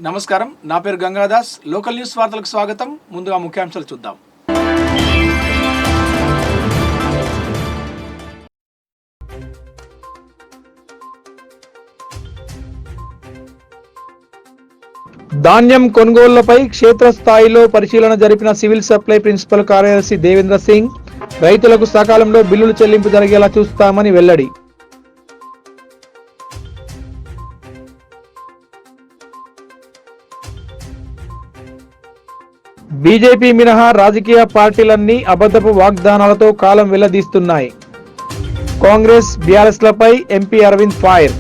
నమస్కారం, నా పేరు గంగాదాస్. లోకల్ న్యూస్ వార్తలకు స్వాగతం. ముందుగా ముఖ్యాంశాలు చూద్దాం. ధాన్యం కొనుగోళ్లపై క్షేత్రస్థాయిలో పరిశీలన జరిపిన సివిల్ సప్లై ప్రిన్సిపల్ కార్యదర్శి దేవేంద్ర సింగ్ రైతులకు సకాలంలో బిల్లులు చెల్లింపు జరిగేలా చూస్తామని వెల్లడి. బీజేపీ మినహా రాజకీయ పార్టీలన్నీ అబద్ధపు వాగ్దానాలతో కాలం వెళ్లదీస్తున్నాయి. కాంగ్రెస్ బీఆర్ఎస్లపై ఎంపీ అరవింద్ ఫైర్.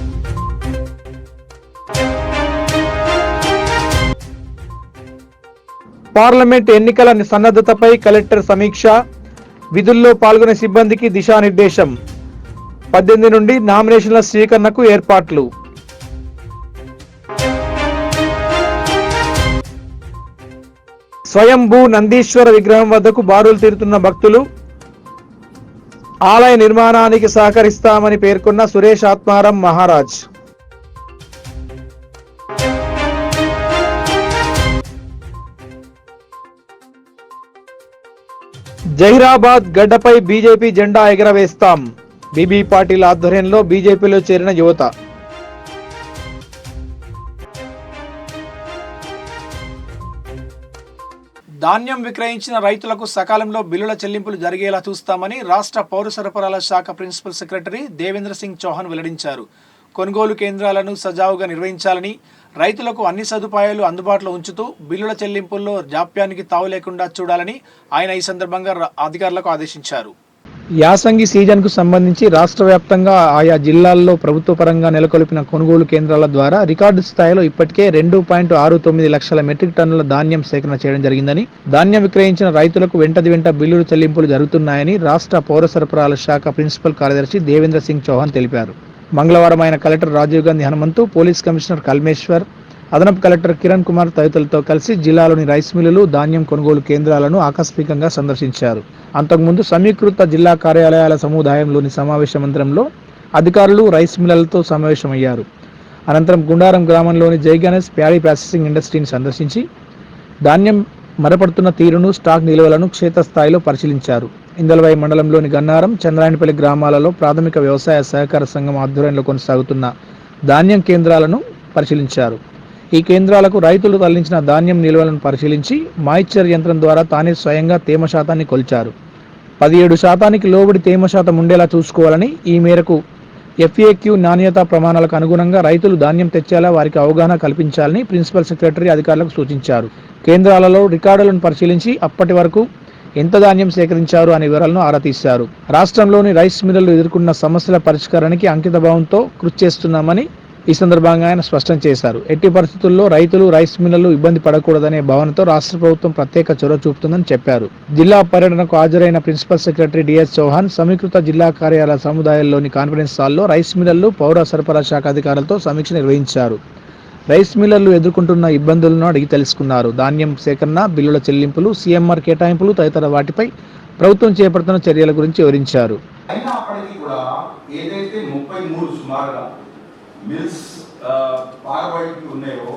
పార్లమెంట్ ఎన్నికల సన్నద్ధతపై కలెక్టర్ సమీక్ష. విధుల్లో పాల్గొనే సిబ్బందికి దిశానిర్దేశం. 18 నుండి నామినేషన్ల స్వీకరణకు ఏర్పాట్లు. స్వయంభూ నందీశ్వర విగ్రహం వద్దకు బారులు తీరుతున్న భక్తులు. ఆలయ నిర్మాణానికి సహకరిస్తామని పేర్కొన్న సురేష్ ఆత్మారాం మహారాజ్. జహీరాబాద్ గడ్డపై బీజేపీ జెండా ఎగరవేస్తాం. బీబీ పాటిల్ ఆధ్వర్యంలో బీజేపీలో చేరిన యువత. ధాన్యం విక్రయించిన రైతులకు సకాలంలో బిల్లుల చెల్లింపులు జరిగేలా చూస్తామని రాష్ట్ర పౌర సరఫరాల శాఖ ప్రిన్సిపల్ సెక్రటరీ దేవేంద్ర సింగ్ చౌహాన్ వెల్లడించారు. కొనుగోలు కేంద్రాలను సజావుగా నిర్వహించాలని, రైతులకు అన్ని సదుపాయాలు అందుబాటులో ఉంచుతూ బిల్లుల చెల్లింపుల్లో జాప్యానికి తావు లేకుండా చూడాలని ఆయన ఈ సందర్భంగా అధికారులకు ఆదేశించారు. యాసంగి సీజన్కు సంబంధించి రాష్ట్ర వ్యాప్తంగా ఆయా జిల్లాల్లో ప్రభుత్వ పరంగా నెలకొల్పిన కొనుగోలు కేంద్రాల ద్వారా రికార్డు స్థాయిలో ఇప్పటికే 2.69 లక్షల మెట్రిక్ టన్నుల ధాన్యం సేకరణ చేయడం జరిగిందని, ధాన్యం విక్రయించిన రైతులకు వెంట బిల్లులు చెల్లింపులు జరుగుతున్నాయని రాష్ట్ర పౌర సరఫరాల శాఖ ప్రిన్సిపల్ కార్యదర్శి దేవేంద్ర సింగ్ చౌహాన్ తెలిపారు. మంగళవారం ఆయన collector Rajiv Gandhi Hanumanthu, police commissioner Kalmeshwar, అదనపు కలెక్టర్ కిరణ్ కుమార్ తదితరులతో కలిసి జిల్లాలోని రైస్ మిల్లులు, ధాన్యం కొనుగోలు కేంద్రాలను ఆకస్మికంగా సందర్శించారు. అంతకుముందు సమీకృత జిల్లా కార్యాలయాల సముదాయంలోని సమావేశ మందిరంలో అధికారులు రైస్ మిల్లలతో సమావేశమయ్యారు. అనంతరం గుండారం గ్రామంలోని జై గణేష్ ప్యాడీ ప్రాసెసింగ్ ఇండస్ట్రీని సందర్శించి ధాన్యం మరపడుతున్న తీరును, స్టాక్ నిల్వలను క్షేత్రస్థాయిలో పరిశీలించారు. ఇందలవై మండలంలోని గన్నారం, చంద్రాయనపల్లి గ్రామాలలో ప్రాథమిక వ్యవసాయ సహకార సంఘం ఆధ్వర్యంలో కొనసాగుతున్న ధాన్యం కేంద్రాలను పరిశీలించారు. ఈ కేంద్రాలకు రైతులు తరలించిన ధాన్యం నిల్వలను పరిశీలించి మాయిశ్చర్ యంత్రం ద్వారా తానే స్వయంగా తేమ శాతాన్ని కొలిచారు. 17% లోబడి తేమ శాతం ఉండేలా చూసుకోవాలని, ఈ మేరకు FAQ నాణ్యతా ప్రమాణాలకు అనుగుణంగా రైతులు ధాన్యం తెచ్చేలా వారికి అవగాహన కల్పించాలని ప్రిన్సిపల్ సెక్రటరీ అధికారులకు సూచించారు. కేంద్రాలలో రికార్డులను పరిశీలించి అప్పటి వరకు ఎంత ధాన్యం సేకరించారు అనే వివరాలను ఆరా తీశారు. రాష్ట్రంలోని రైస్ మిల్లులు ఎదుర్కొన్న సమస్యల పరిష్కారానికి అంకితభావంతో కృషి చేస్తున్నామని ఈ సందర్భంగా ఆయన స్పష్టం చేశారు. ఎట్టి పరిస్థితుల్లో రైతులు, రైస్ మిల్లులు ఇబ్బంది పడకూడదనే భావనతో రాష్ట్ర ప్రభుత్వం ప్రత్యేక చొరవ చూపుతుందని చెప్పారు. జిల్లా పర్యటనకు హాజరైన ప్రిన్సిపల్ సెక్రటరీ డిఎస్ చౌహాన్ సమీకృత జిల్లా కార్యాలయ సముదాయంలోని కాన్ఫరెన్స్ హాల్లో రైస్ మిల్లర్లు, పౌర సరఫరా శాఖ అధికారులతో సమీక్ష నిర్వహించారు. రైస్ మిల్లర్లు ఎదుర్కొంటున్న ఇబ్బందులను అడిగి తెలుసుకున్నారు. ధాన్యం సేకరణ, బిల్లుల చెల్లింపులు, CMR కేటాయింపులు తదితర వాటిపై ప్రభుత్వం చేపడుతున్న చర్యల గురించి వివరించారు. మిల్స్ పార్బాయిల్కి ఉన్నాయో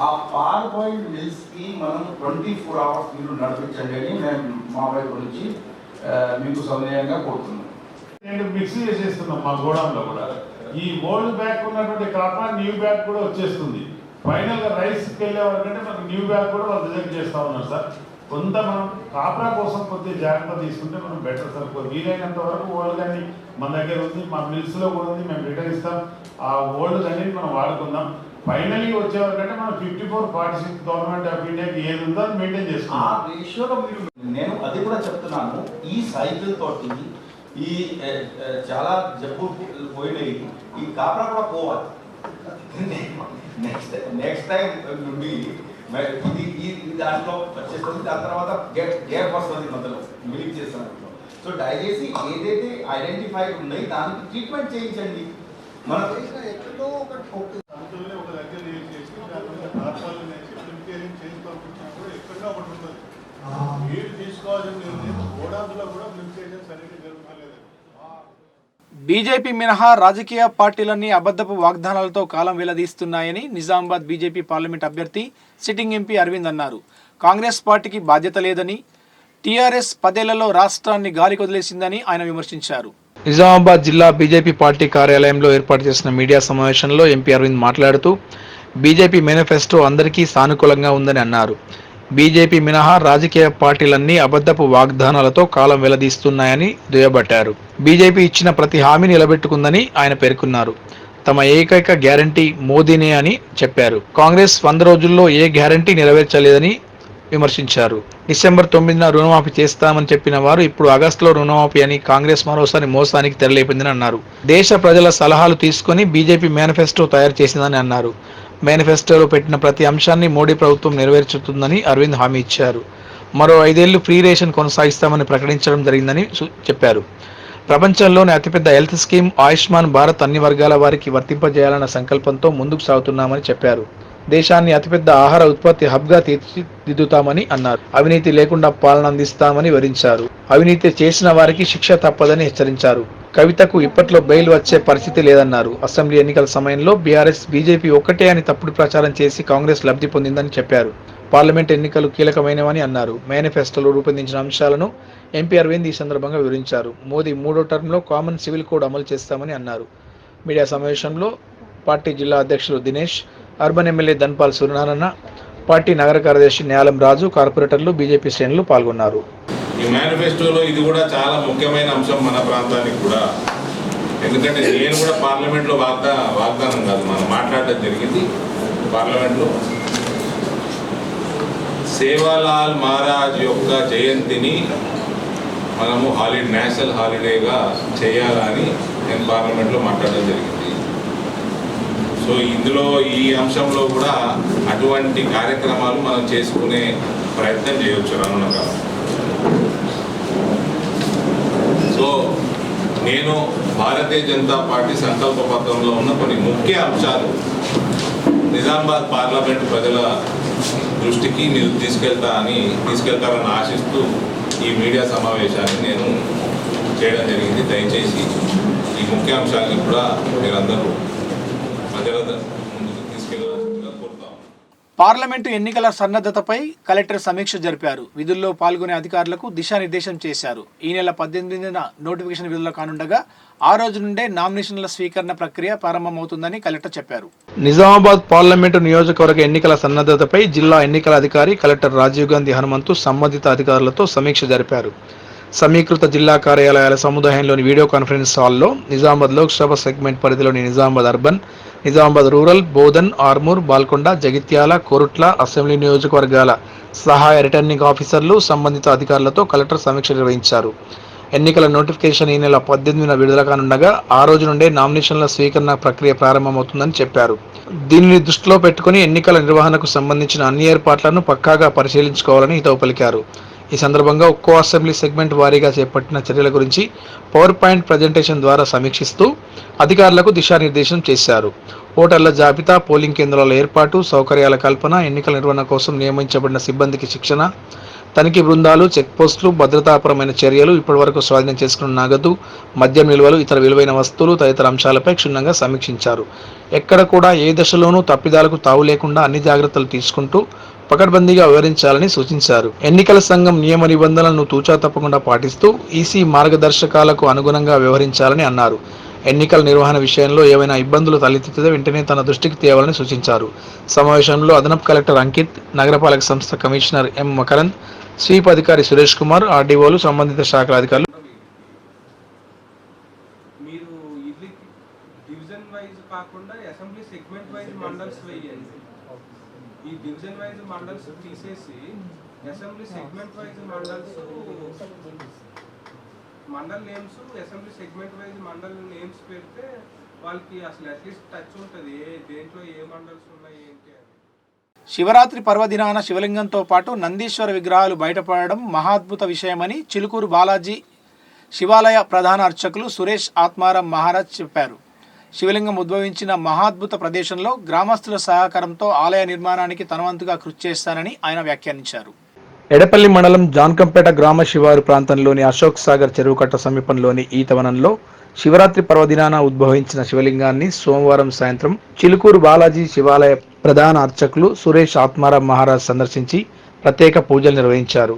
ఆ పార్బాయిల్ మిల్స్కి మనం 24 hours మీరు నడిపించండి అని మేము మా వైపు నుంచి మీకు సమయంగా కోరుతున్నాం. నేను మిక్స్ చేసేస్తున్నాం మా గోడంలో కూడా. ఈ ఓల్డ్ బ్యాగ్ ఉన్నటువంటి కాకుండా న్యూ బ్యాగ్ కూడా వచ్చేస్తుంది. ఫైనల్గా రైస్కి వెళ్ళే వరకంటే మనకు న్యూ బ్యాగ్ కూడా వాళ్ళు రిజెక్ట్ చేస్తూ ఉన్నారు సార్. కొంత మనం కాపరా కోసం కొద్దిగా జాగ్రత్త తీసుకుంటే మనం బెటర్ సార్. వీలైనంత వరకు ఓల్డ్ కానీ మన దగ్గర ఉంది, మా మిల్స్లో కూడా ఉంది, మేము రిటర్న్ ఇస్తాం. ఆ ఓల్డ్ కానీ మనం వాడుకుందాం. ఫైనలీ వచ్చేవరకంటే మనం 54-46 గవర్నమెంట్ ఆఫ్ ఇండియాకి ఏది ఉందో అది మెయింటైన్ చేస్తాం. ఆ రేషియోలో మీరు, నేను అది కూడా చెప్తున్నాను, ఈ సైకిల్ తోటి ఈ చాలా జబ్బు పోయినాయి, ఈ కాపరా కూడా పోవాలి. నెక్స్ట్ టైం నుండి ఇది దాంట్లో వచ్చేస్తుంది. దాని తర్వాత గ్యాప్ వస్తుంది మధ్యలో మిలిక్ చేస్తున్నప్పుడు. సో దయచేసి ఏదైతే ఐడెంటిఫై ఉన్నాయి దానికి ట్రీట్మెంట్ చేయించండి. మన ఎక్కడో ఒక దగ్గర ఎక్కడో ఒకటి ఉంటుంది. మీరు తీసుకోవాల్సింది గోడాంలో కూడా మిల్క్ సరిగ్గా జరుగుతలేదు. బీజేపీ మినహా రాజకీయ పార్టీలన్నీ అబద్ధపు వాగ్దానాలతో కాలం వెల్లదీస్తున్నాయని నిజామాబాద్ బీజేపీ పార్లమెంట్ అభ్యర్థి సిట్టింగ్ ఎంపీ అరవింద్ అన్నారు. కాంగ్రెస్ పార్టీకి బాధ్యత లేదని, టీఆర్ఎస్ 10 ఏళ్లలో రాష్ట్రాన్ని గాలి కొదిలేసిందని ఆయన విమర్శించారు. నిజామాబాద్ జిల్లా బీజేపీ పార్టీ కార్యాలయంలో ఏర్పాటు చేసిన మీడియా సమావేశంలో ఎంపీ అరవింద్ మాట్లాడుతూ బీజేపీ మేనిఫెస్టో అందరికీ సానుకూలంగా ఉందని అన్నారు. బీజేపీ మినహా రాజకీయ పార్టీలన్నీ అబద్ధపు వాగ్దానాలతో కాలం వెల్లదీస్తున్నాయని దుయ్యబట్టారు. బీజేపీ ఇచ్చిన ప్రతి హామీ నిలబెట్టుకుందని ఆయన పేర్కొన్నారు. తమ ఏకైక గ్యారంటీ మోదీనే అని చెప్పారు. కాంగ్రెస్ 100 రోజుల్లో ఏ గ్యారంటీ నెరవేర్చలేదని విమర్శించారు. డిసెంబర్ 9న రుణమాఫీ చేస్తామని చెప్పిన వారు ఇప్పుడు ఆగస్టులో రుణమాఫీ అని కాంగ్రెస్ మరోసారి మోసానికి తెరలేపిందని అన్నారు. దేశ ప్రజల సలహాలు తీసుకుని బీజేపీ మేనిఫెస్టో తయారు చేసిందని అన్నారు. మేనిఫెస్టోలో పెట్టిన ప్రతి అంశాన్ని మోడీ ప్రభుత్వం నెరవేర్చుతుందని అరవింద్ హామీ ఇచ్చారు. మరో 5 ఏళ్లు ఫ్రీ రేషన్ కొనసాగిస్తామని ప్రకటించడం జరిగిందని చెప్పారు. ప్రపంచంలోని అతిపెద్ద హెల్త్ స్కీమ్ ఆయుష్మాన్ భారత్ అన్ని వర్గాల వారికి వర్తింపజేయాలన్న సంకల్పంతో ముందుకు సాగుతున్నామని చెప్పారు. దేశాన్ని అతిపెద్ద ఆహార ఉత్పత్తి హబ్గా తీర్చిదిద్దుతామని అన్నారు. అవినీతి లేకుండా పాలన అందిస్తామని వివరించారు. అవినీతి చేసిన వారికి శిక్ష తప్పదని హెచ్చరించారు. కవితకు ఇప్పట్లో బెయిల్ వచ్చే పరిస్థితి లేదన్నారు. అసెంబ్లీ ఎన్నికల సమయంలో బీఆర్ఎస్ బీజేపీ ఒక్కటే అని తప్పుడు ప్రచారం చేసి కాంగ్రెస్ లబ్ధి పొందిందని చెప్పారు. పార్లమెంట్ ఎన్నికలు కీలకమైనవని అన్నారు. మేనిఫెస్టోలో రూపొందించిన అంశాలను ఎంపీ అరవింద్ ఈ సందర్భంగా వివరించారు. మోదీ 3వ టర్మ్లో కామన్ సివిల్ కోడ్ అమలు చేస్తామని అన్నారు. మీడియా సమావేశంలో పార్టీ జిల్లా అధ్యక్షులు Dinesh, urban MLA Dhanpal Suryanarayana, party నగర కార్యదర్శి న్యాలం రాజు, కార్పొరేటర్లు, బీజేపీ శ్రేణులు పాల్గొన్నారు. ఈ మేనిఫెస్టోలో ఇది కూడా చాలా ముఖ్యమైన అంశం మన ప్రాంతానికి కూడా. ఎందుకంటే నేను కూడా పార్లమెంట్లో వాగ్దానం కాదు, మనం మాట్లాడడం జరిగింది పార్లమెంట్లో. సేవాలాల్ మహారాజ్ యొక్క జయంతిని మనము నేషనల్ హాలిడేగా చేయాలని నేను పార్లమెంట్లో మాట్లాడడం జరిగింది. సో ఇందులో ఈ అంశంలో కూడా అటువంటి కార్యక్రమాలు మనం చేసుకునే ప్రయత్నం చేయవచ్చు రానున్న కాలం. సో నేను భారతీయ జనతా పార్టీ సంకల్ప పత్రంలో ఉన్న కొన్ని ముఖ్య అంశాలు నిజామాబాద్ పార్లమెంటు ప్రజల దృష్టికి మీరు తీసుకెళ్తారని ఆశిస్తూ ఈ మీడియా సమావేశాన్ని నేను చేయడం జరిగింది. దయచేసి ఈ ముఖ్య అంశాలను కూడా మీరందరూ ప్రజల ముందుకు తీసుకెళ్లాల్సిందిగా కోరుతాం. పార్లమెంటు ఎన్నికల సన్నద్ధతపై కలెక్టర్ సమీక్ష జరిపారు. విధుల్లో పాల్గొనే అధికారులకు దిశానిర్దేశం చేశారు. ఈ నెల 18న నోటిఫికేషన్ విడుదల కానుండగా ఆ రోజు నుండే నామినేషన్ల స్వీకరణ ప్రక్రియ ప్రారంభమవుతుందని కలెక్టర్ చెప్పారు. నిజామాబాద్ పార్లమెంటు నియోజకవర్గ ఎన్నికల సన్నద్ధతపై జిల్లా ఎన్నికల అధికారి కలెక్టర్ రాజీవ్ గాంధీ హనుమంతు సంబంధిత అధికారులతో సమీక్ష జరిపారు. సమీకృత జిల్లా కార్యాలయాల సముదాయంలోని వీడియో కాన్ఫరెన్స్ హాల్లో నిజామాబాద్ లోక్సభ సెగ్మెంట్ పరిధిలోని Nizamabad urban, Nizamabad rural, Bodhan, Armoor, Balkonda, Jagtial, Korutla assembly నియోజకవర్గాల సహాయ రిటర్నింగ్ ఆఫీసర్లు, సంబంధిత అధికారులతో కలెక్టర్ సమీక్ష నిర్వహించారు. ఎన్నికల నోటిఫికేషన్ ఈ నెల 18న విడుదల కానుండగా ఆ రోజు నుండే నామినేషన్ల స్వీకరణ ప్రక్రియ ప్రారంభమవుతుందని చెప్పారు. దీనిని దృష్టిలో పెట్టుకుని ఎన్నికల నిర్వహణకు సంబంధించిన అన్ని ఏర్పాట్లను పక్కాగా పరిశీలించుకోవాలని హితవు పలికారు. ఈ సందర్భంగా ఒక్కో అసెంబ్లీ సెగ్మెంట్ వారీగా చేపట్టిన చర్యల గురించి పవర్ పాయింట్ ప్రజెంటేషన్ ద్వారా సమీక్షిస్తూ అధికారులకు దిశానిర్దేశం చేశారు. ఓటర్ల జాబితా, పోలింగ్ కేంద్రాల ఏర్పాటు, సౌకర్యాల కల్పన, ఎన్నికల నిర్వహణ కోసం నియమించబడిన సిబ్బందికి శిక్షణ, తనిఖీ బృందాలు, చెక్పోస్టులు, భద్రతాపరమైన చర్యలు, ఇప్పటివరకు స్వాధీనం చేసుకున్న నగదు, మద్యం నిల్వలు, ఇతర విలువైన వస్తువులు తదితర అంశాలపై క్షుణ్ణంగా సమీక్షించారు. ఎక్కడ కూడా ఏ దశలోనూ తప్పిదాలకు తావు లేకుండా అన్ని జాగ్రత్తలు తీసుకుంటూ పకడ్బందీగా వివరించాలని సూచించారు. ఎన్నికల సంఘం నియమ నిబంధనలను తూచా తప్పకుండా పాటిస్తూ ఈసీ మార్గదర్శకాలకు అనుగుణంగా వ్యవహరించాలని అన్నారు. ఎన్నికల నిర్వహణ విషయంలో ఏవైనా ఇబ్బందులు తలెత్తితే వెంటనే తన దృష్టికి తేవాలని సూచించారు. సమావేశంలో అదనపు కలెక్టర్ అంకిత్, నగరపాలక సంస్థ కమిషనర్ ఎం మకరంద్, స్వీప్ అధికారి సురేష్ కుమార్, ఆర్డీఓలు, సంబంధిత శాఖల అధికారులు. మీరు ఇది డివిజన్ వైజ్ కాకుండా అసెంబ్లీ సెగ్మెంట్ వైజ్ మండల్స్ వేయండి. ఈ డివిజన్ వైజ్ మండల్స్ తీసేసి assembly segment wise mandal names assembly segment wise mandal names పెడితే వాళ్ళకి అసలు అట్లీస్ట్ టచ్ ఉంటుంది, దేంట్లో ఏ మండల్స్ ఉన్నాయి ఏంటి అని. శివరాత్రి పర్వదినాన శివలింగంతో పాటు నందీశ్వర విగ్రహాలు బయటపడడం మహాద్భుత విషయమని చిలుకూరు బాలాజీ శివాలయ ప్రధాన అర్చకులు సురేష్ ఆత్మారాం మహారాజ్ చెప్పారు. శివలింగం ఉద్భవించిన మహాద్భుత ప్రదేశంలో గ్రామస్తుల సహకారంతో ఆలయ నిర్మాణానికి తనవంతుగా కృషి చేస్తానని ఆయన వ్యాఖ్యానించారు. ఎడపల్లి మండలం జాన్కంపేట గ్రామ శివారు ప్రాంతంలోని అశోక్ సాగర్ చెరువు కట్ట సమీపంలోని ఈతవనంలో శివరాత్రి పర్వదినాన ఉద్భవించిన శివలింగాన్ని సోమవారం సాయంత్రం చిలుకూరు బాలాజీ శివాలయ ప్రధాన అర్చకులు సురేష్ ఆత్మారాం మహారాజ్ సందర్శించి ప్రత్యేక పూజలు నిర్వహించారు.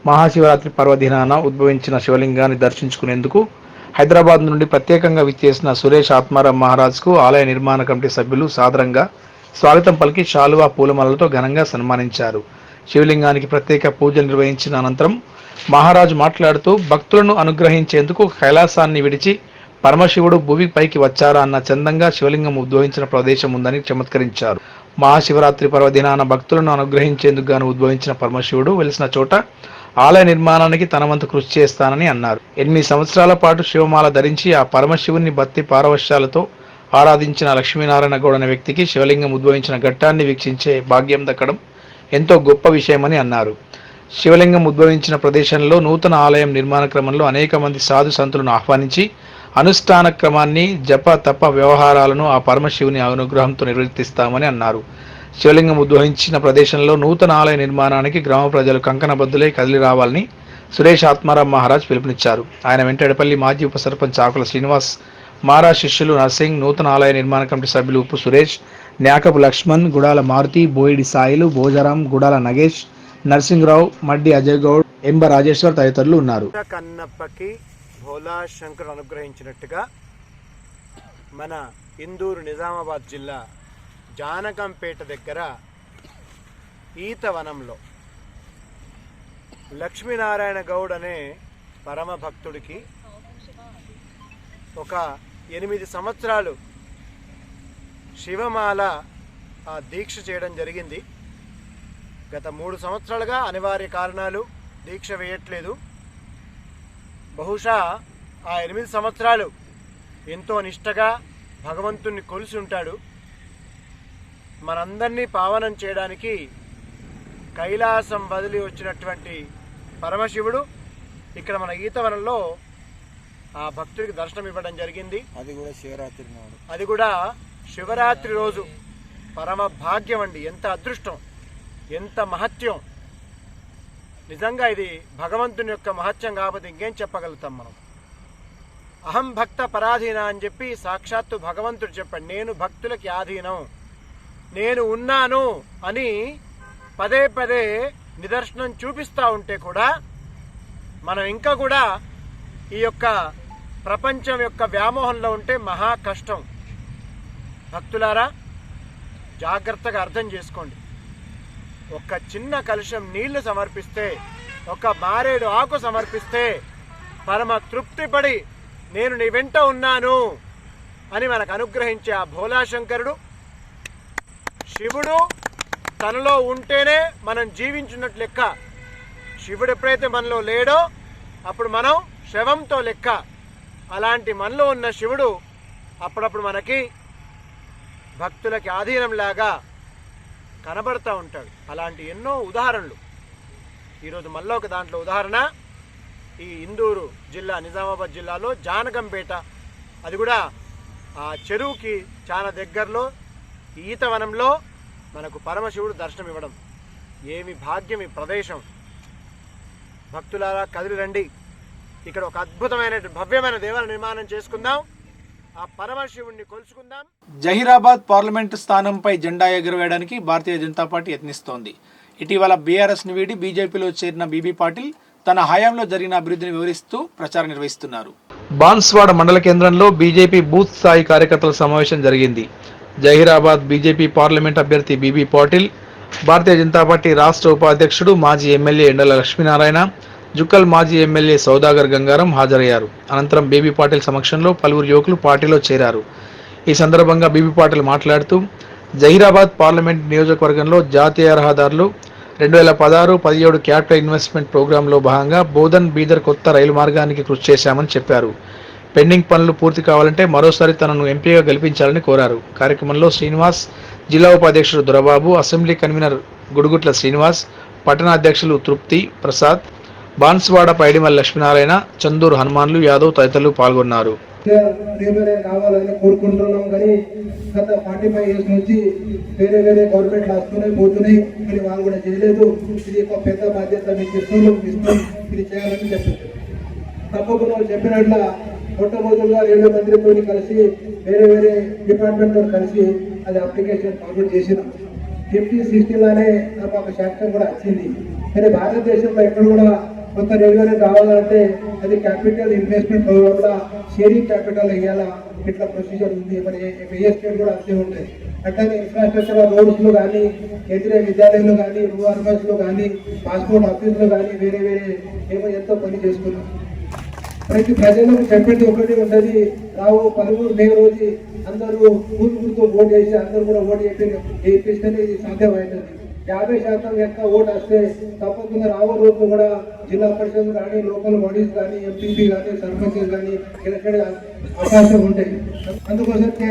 మహాశివరాత్రి పర్వదినాన ఉద్భవించిన శివలింగాన్ని దర్శించుకునేందుకు హైదరాబాద్ నుండి ప్రత్యేకంగా విచ్చేసిన సురేష్ ఆత్మారాం మహారాజ్కు ఆలయ నిర్మాణ కమిటీ సభ్యులు సాదరంగా స్వాగతం పలికి శాలువా పూలమాలతో ఘనంగా సన్మానించారు. శివలింగానికి ప్రత్యేక పూజలు నిర్వహించిన అనంతరం మహారాజు మాట్లాడుతూ భక్తులను అనుగ్రహించేందుకు కైలాసాన్ని విడిచి పరమశివుడు భూమిపైకి వచ్చారా అన్న చందంగా శివలింగం ఉద్భవించిన ప్రదేశం ఉందని చమత్కరించారు. మహాశివరాత్రి పర్వదినాన భక్తులను అనుగ్రహించేందుకు గాను ఉద్భవించిన పరమశివుడు వెలిసిన చోట ఆలయ నిర్మాణానికి తన వంతు కృషి చేస్తానని అన్నారు. 8 సంవత్సరాల పాటు శివమాల ధరించి ఆ పరమశివుని భక్తి పారవశ్యాలతో ఆరాధించిన లక్ష్మీనారాయణ గౌడ్ అనే వ్యక్తికి శివలింగం ఉద్భవించిన ఘట్టాన్ని వీక్షించే భాగ్యం దక్కడం ఎంతో గొప్ప విషయమని అన్నారు. శివలింగం ఉద్భవించిన ప్రదేశంలో నూతన ఆలయం నిర్మాణ క్రమంలో అనేక మంది సాధు సంతులను ఆహ్వానించి అనుష్ఠాన క్రమాన్ని జప తప వ్యవహారాలను ఆ పరమశివుని అనుగ్రహంతో నిర్వర్తిస్తామని అన్నారు. శివలింగం ఉద్భవించిన ప్రదేశంలో నూతన ఆలయ నిర్మాణానికి గ్రామ ప్రజలు కంకణబద్దులై కదిలి రావాలని సురేష్ ఆత్మారాం మహారాజ్ పిలుపునిచ్చారు. ఆయన వెంట ఎడపల్లి మాజీ ఉప సర్పంచ్ ఆకుల శ్రీనివాస్, మహారాజ్ శిష్యులు నర్సింగ్, నూతన ఆలయ నిర్మాణ కమిటీ సభ్యులు ఉప్పు సురేష్, న్యాకపు లక్ష్మణ్, గుడాల మారుతి, బోయిడి సాయిలు, భోజరాం, గుడాల నగేష్, నరసింహరావు, మడ్డి అజయ్ గౌడ్, ఎంబ రాజేశ్వర్ తదితరులు ఉన్నారు. కన్నప్పకి భోలా శంకర్ అనుగ్రహించినట్టుగా మన ఇందూరు నిజామాబాద్ జిల్లా జానకంపేట దగ్గర ఈతవనంలో లక్ష్మీనారాయణ గౌడ్ అనే పరమ భక్తుడికి ఒక 8 సంవత్సరాలు శివమాల దీక్ష చేయడం జరిగింది. గత 3 సంవత్సరాలుగా అనివార్య కారణాలు దీక్ష వేయట్లేదు. బహుశా ఆ 8 సంవత్సరాలు ఎంతో నిష్టగా భగవంతుణ్ణి కొలిసి ఉంటాడు. మనందరినీ పావనం చేయడానికి కైలాసం వదిలి వచ్చినటువంటి పరమశివుడు ఇక్కడ మన ఈతవనంలో ఆ భక్తుడికి దర్శనం ఇవ్వడం జరిగింది. అది కూడా శివరాత్రి రోజు. పరమ భాగ్యం అండి. ఎంత అదృష్టం, ఎంత మహత్యం. నిజంగా ఇది భగవంతుని యొక్క మహత్యం కాకపోతే ఇంకేం చెప్పగలుగుతాం మనం. అహం భక్త పరాధీన అని చెప్పి సాక్షాత్తు భగవంతుడు చెప్పాడు. నేను భక్తులకి ఆధీనం, నేను ఉన్నాను అని పదే పదే నిదర్శనం చూపిస్తూ ఉంటే కూడా మనం ఇంకా కూడా ఈ యొక్క ప్రపంచం యొక్క వ్యామోహంలో ఉంటే మహా కష్టం. భక్తులారా జాగ్రత్తగా అర్థం చేసుకోండి. ఒక చిన్న కలశం నీళ్లు సమర్పిస్తే, ఒక మారేడు ఆకు సమర్పిస్తే పరమ తృప్తిపడి నేను నీ వెంట ఉన్నాను అని మనకు అనుగ్రహించే ఆ భోలాశంకరుడు శివుడు తనలో ఉంటేనే మనం జీవించినట్లు లెక్క. శివుడు ఎప్పుడైతే మనలో లేడో అప్పుడు మనం శవంతో లెక్క. అలాంటి మనలో ఉన్న శివుడు అప్పుడప్పుడు మనకి భక్తులకి ఆధీనంలాగా కనబడుతూ ఉంటాడు. అలాంటి ఎన్నో ఉదాహరణలు. ఈరోజు మళ్ళీ ఒక దాంట్లో ఉదాహరణ ఈ ఇందూరు జిల్లా నిజామాబాద్ జిల్లాలో జానకంపేట. అది కూడా ఆ చెరువుకి చాలా దగ్గరలో ఈతవనంలో మనకు పరమశివుడు దర్శనం ఇవ్వడం. ఏమి భాగ్యం ఈ ప్రదేశం. భక్తులారా కదిలి రండి. ఇక్కడ ఒక అద్భుతమైన భవ్యమైన దేవాలయ నిర్మాణం చేసుకుందాం. ఆ పరమశివుణ్ణి కొలుసుకుందాం. జహీరాబాద్ పార్లమెంటు స్థానంపై జెండా ఎగురవేయడానికి భారతీయ జనతా పార్టీ యత్నిస్తోంది. ఇటీవల బీఆర్ఎస్ను వీడి బీజేపీలో చేరిన బీబీ పాటిల్ తన హయాంలో జరిగిన అభివృద్ధిని వివరిస్తూ ప్రచారం నిర్వహిస్తున్నారు. బాన్స్వాడ మండల కేంద్రంలో బీజేపీ బూత్ స్థాయి కార్యకర్తల సమావేశం జరిగింది. జహీరాబాద్ బీజేపీ పార్లమెంట్ అభ్యర్థి బీబీ పాటిల్, భారతీయ జనతా పార్టీ రాష్ట్ర ఉపాధ్యక్షుడు మాజీ ఎమ్మెల్యే ఎండల లక్ష్మీనారాయణ, జుక్కల్ మాజీ ఎమ్మెల్యే సౌదాగర్ గంగారం హాజరయ్యారు. అనంతరం బీబీ పాటిల్ సమక్షంలో పలువురు యువకులు పార్టీలో చేరారు. ఈ సందర్భంగా బీబీ పాటిల్ మాట్లాడుతూ జహీరాబాద్ పార్లమెంట్ నియోజకవర్గంలో జాతీయ రహదారులు 2016-17 క్యాపిటల్ ఇన్వెస్ట్మెంట్ ప్రోగ్రాంలో భాగంగా బోధన్ బీదర్ కొత్త రైలు మార్గానికి కృషి చేశామని చెప్పారు. పెండింగ్ పనులు పూర్తి కావాలంటే మరోసారి తనను ఎంపీగా గెలిపించాలని కోరారు. కార్యక్రమంలో శ్రీనివాస్, జిల్లా ఉపాధ్యక్షుడు దొరబాబు, అసెంబ్లీ కన్వీనర్ గుడుగుట్ల శ్రీనివాస్, పట్టణ అధ్యక్షులు తృప్తి ప్రసాద్, బాన్స్వాడ పైడిమల్ లక్ష్మీనారాయణ, చందూరు హనుమాన్లు యాదవ్ తదితరులు పాల్గొన్నారు. కావాలని కోరుకుంటున్నాం. కానీ గత 45 years నుంచి వేరే గవర్నమెంట్ వస్తున్నాయి పోతున్నాయి, కానీ వాళ్ళు కూడా చేయలేదు. ఇది ఒక పెద్ద బాధ్యత మీకు ఇస్తాం, ఇది చేయాలని చెప్పారు. తప్పకుండా చెప్పినట్ల మొట్టమొదటిగా రైల్వే మంత్రితో కలిసి వేరే వేరే డిపార్ట్మెంట్తో కలిసి అది అప్లికేషన్ ఫార్వర్డ్ చేసినాం. 50-60 నాకు ఒక శాంక్షన్ కూడా వచ్చింది. కానీ భారతదేశంలో ఎక్కడ కూడా కొత్త రైల్వే కావాలంటే అది క్యాపిటల్ ఇన్వెస్ట్మెంట్ ప్రోగ్రామ్లో షేరింగ్ క్యాపిటల్ వేయాలా, ఇట్లా ప్రొసీజర్ ఉంది. మరి ఏ స్టేట్ కూడా అంతే ఉంటాయి. అట్లానే ఇన్ఫ్రాస్ట్రక్చర్ రోడ్స్లో కానీ, కేంద్రీయ విద్యాలయంలో కానీ, రూరల్ అర్బన్స్లో కానీ, పాస్పోర్ట్ ఆఫీస్లో కానీ వేరే వేరే ఏమో ఎంతో పని చేసుకున్నాం. ప్రతి ప్రజలకు చెప్పేది ఒకటి ఉంటుంది, రావు 13 మే రోజు అందరూ ఊరుతో ఓటు వేసి అందరూ కూడా ఓటు వేయిస్తేనే ఇది సాధ్యమవుతుంది. 50% ఎక్కువ ఓటు వస్తే తప్పకుండా రావు రోజు కూడా జిల్లా పరిషత్ కానీ, లోకల్ బాడీస్ కానీ, ఎంపీపీ కానీ, సర్పంచెస్ కానీ ఎలక్టెడ్ అవకాశం ఉంటాయి. అందుకోసమే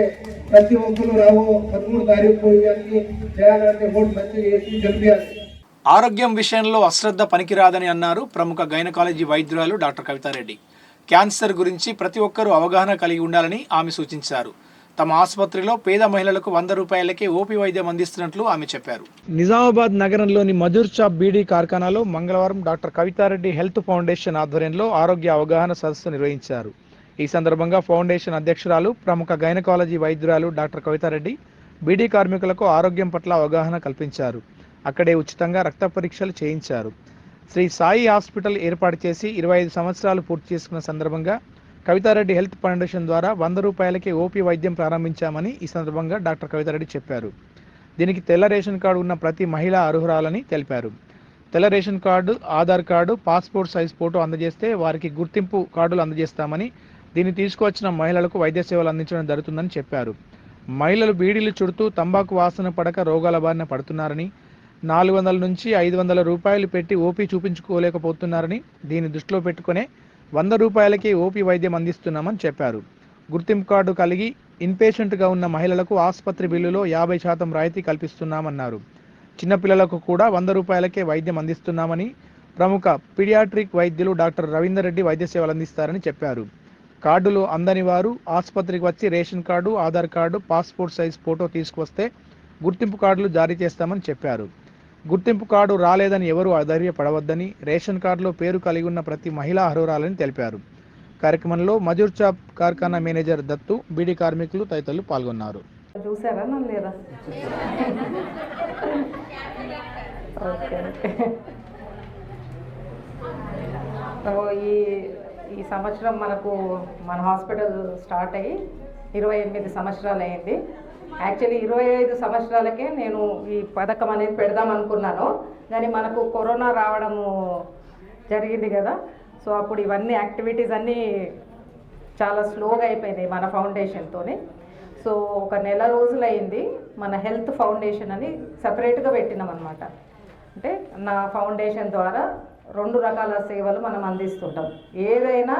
ప్రతి ఒక్కరు రావు 13 తారీఖు ఇవన్నీ చేయాలంటే ఓటు మంచిగా వేసి గెలిపించాలి. ఆరోగ్యం విషయంలో అశ్రద్ధ పనికిరాదని అన్నారు ప్రముఖ గైనకాలజీ వైద్యురాలు డాక్టర్ కవితారెడ్డి. క్యాన్సర్ గురించి ప్రతి ఒక్కరూ అవగాహన కలిగి ఉండాలని ఆమె సూచించారు. తమ ఆసుపత్రిలో పేద మహిళలకు 100 రూపాయలకే ఓపీ వైద్యం అందిస్తున్నట్లు ఆమె చెప్పారు. నిజామాబాద్ నగరంలోని మజూర్ షాప్ బీడీ కార్ఖానాలో మంగళవారం డాక్టర్ కవితారెడ్డి హెల్త్ ఫౌండేషన్ ఆధ్వర్యంలో ఆరోగ్య అవగాహన సదస్సు నిర్వహించారు. ఈ సందర్భంగా ఫౌండేషన్ అధ్యక్షురాలు ప్రముఖ గైనకాలజీ వైద్యురాలు డాక్టర్ కవితారెడ్డి బీడీ కార్మికులకు ఆరోగ్యం పట్ల అవగాహన కల్పించారు. అక్కడే ఉచితంగా రక్త పరీక్షలు చేయించారు. శ్రీ సాయి హాస్పిటల్ ఏర్పాటు చేసి 25 సంవత్సరాలు పూర్తి చేసుకున్న సందర్భంగా కవితారెడ్డి హెల్త్ ఫౌండేషన్ ద్వారా 100 రూపాయలకే ఓపీ వైద్యం ప్రారంభించామని ఈ సందర్భంగా డాక్టర్ కవితారెడ్డి చెప్పారు. దీనికి తెల్ల రేషన్ కార్డు ఉన్న ప్రతి మహిళ అర్హురాలని తెలిపారు. తెల్ల ration card, Aadhaar card, passport size photo అందజేస్తే వారికి గుర్తింపు కార్డులు అందజేస్తామని, దీన్ని తీసుకువచ్చిన మహిళలకు వైద్య సేవలు అందించడం జరుగుతుందని చెప్పారు. మహిళలు బీడీలు చుడుతూ తంబాకు వాసన పడక రోగాల బారిన పడుతున్నారని, 400 నుంచి 500 రూపాయలు పెట్టి ఓపీ చూపించుకోలేకపోతున్నారని, దీన్ని దృష్టిలో పెట్టుకునే 100 రూపాయలకే ఓపీ వైద్యం అందిస్తున్నామని చెప్పారు. గుర్తింపు కార్డు కలిగి ఇన్పేషెంట్గా ఉన్న మహిళలకు ఆసుపత్రి బిల్లులో 50% రాయితీ కల్పిస్తున్నామన్నారు. చిన్నపిల్లలకు కూడా 100 రూపాయలకే వైద్యం అందిస్తున్నామని ప్రముఖ పీడియాట్రిక్ వైద్యులు డాక్టర్ రవీందర్ రెడ్డి వైద్య సేవలు అందిస్తారని చెప్పారు. కార్డులు అందని వారు ఆసుపత్రికి వచ్చి ration card, Aadhaar card, passport size photo తీసుకువస్తే గుర్తింపు కార్డులు జారీ చేస్తామని చెప్పారు. గుర్తింపు కార్డు రాలేదని ఎవరూ అధైర్యపడవద్దని, రేషన్ కార్డులో పేరు కలిగి ఉన్న ప్రతి మహిళా అర్హురాలని తెలిపారు. కార్యక్రమంలో మజూర్ షాప్ కార్ఖానా మేనేజర్ దత్తు, బీడీ కార్మికులు తదితరులు పాల్గొన్నారు. చూసారా లేదా? ఈ సంవత్సరం మన హాస్పిటల్ స్టార్ట్ అయ్యి 28 సంవత్సరాలు అయింది. యాక్చువల్లీ 25 సంవత్సరాలకే నేను ఈ పథకం అనేది పెడదాం అనుకున్నాను, కానీ మనకు కరోనా రావడము జరిగింది కదా. సో అప్పుడు ఇవన్నీ యాక్టివిటీస్ అన్నీ చాలా స్లోగా అయిపోయినాయి మన ఫౌండేషన్తోని. సో ఒక నెల రోజులు అయింది మన హెల్త్ ఫౌండేషన్ అని సపరేట్గా పెట్టినాం అనమాట. అంటే నా ఫౌండేషన్ ద్వారా 2 రకాల సేవలు మనం అందిస్తుంటాం. ఏదైనా